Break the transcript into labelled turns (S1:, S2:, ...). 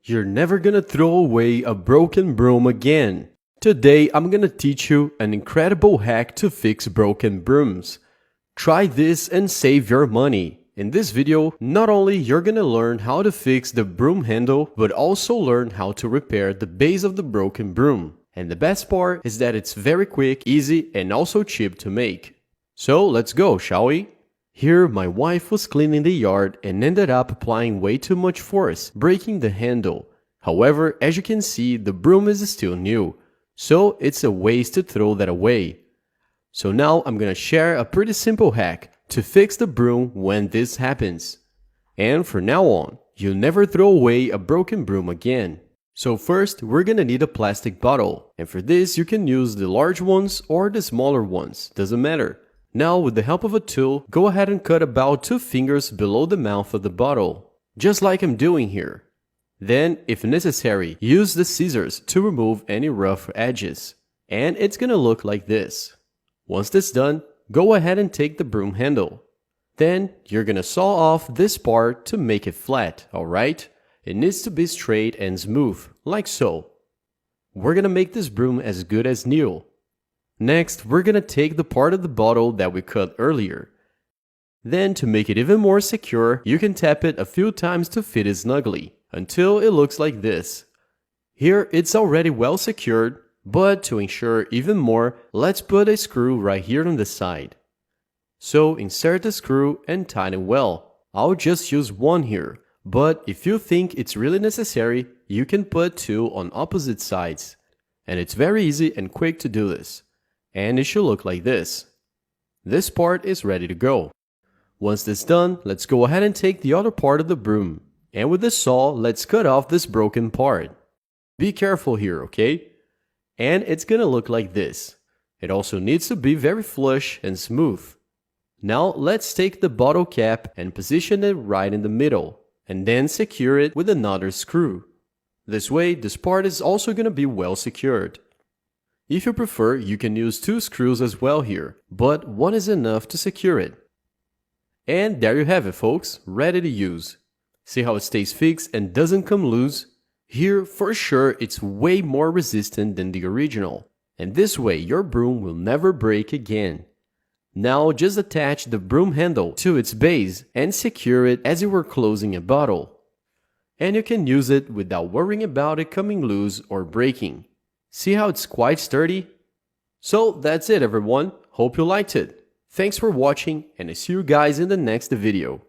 S1: You're never gonna throw away a broken broom again. Today I'm gonna teach you an incredible hack to fix broken brooms. Try this and save your money. In this video, not only you're gonna learn how to fix the broom handle, but also learn how to repair the base of the broken broom. And the best part is that it's very quick, easy, and also cheap to make. So let's go, shall we? Here, my wife was cleaning the yard and ended up applying way too much force, breaking the handle. However, as you can see, the broom is still new, so it's a waste to throw that away. So now I'm gonna share a pretty simple hack to fix the broom when this happens. And from now on, you'll never throw away a broken broom again. So first, we're gonna need a plastic bottle, and for this you can use the large ones or the smaller ones, doesn't matter. Now, with the help of a tool, go ahead and cut about 2 fingers below the mouth of the bottle, just like I'm doing here. Then, if necessary, use the scissors to remove any rough edges. And it's gonna look like this. Once this done, go ahead and take the broom handle. Then, you're gonna saw off this part to make it flat, alright? It needs to be straight and smooth, like so. We're gonna make this broom as good as new. Next, we're gonna take the part of the bottle that we cut earlier. Then, to make it even more secure, you can tap it a few times to fit it snugly, until it looks like this. Here, it's already well secured, but to ensure even more, let's put a screw right here on the side. So, insert the screw and tighten it well. I'll just use one here, but if you think it's really necessary, you can put 2 on opposite sides. And it's very easy and quick to do this. And it should look like this. This part is ready to go. Once this done, let's go ahead and take the other part of the broom. And with the saw, let's cut off this broken part. Be careful here, okay? And it's gonna look like this. It also needs to be very flush and smooth. Now let's take the bottle cap and position it right in the middle, and then secure it with another screw. This way, this part is also gonna be well secured. If you prefer, you can use 2 screws as well here, but one is enough to secure it. And there you have it, folks, ready to use. See how it stays fixed and doesn't come loose? Here, for sure, it's way more resistant than the original. And this way, your broom will never break again. Now, just attach the broom handle to its base and secure it as you were closing a bottle. And you can use it without worrying about it coming loose or breaking. See how it's quite sturdy? So that's it, everyone. Hope you liked it. Thanks for watching, and I see you guys in the next video.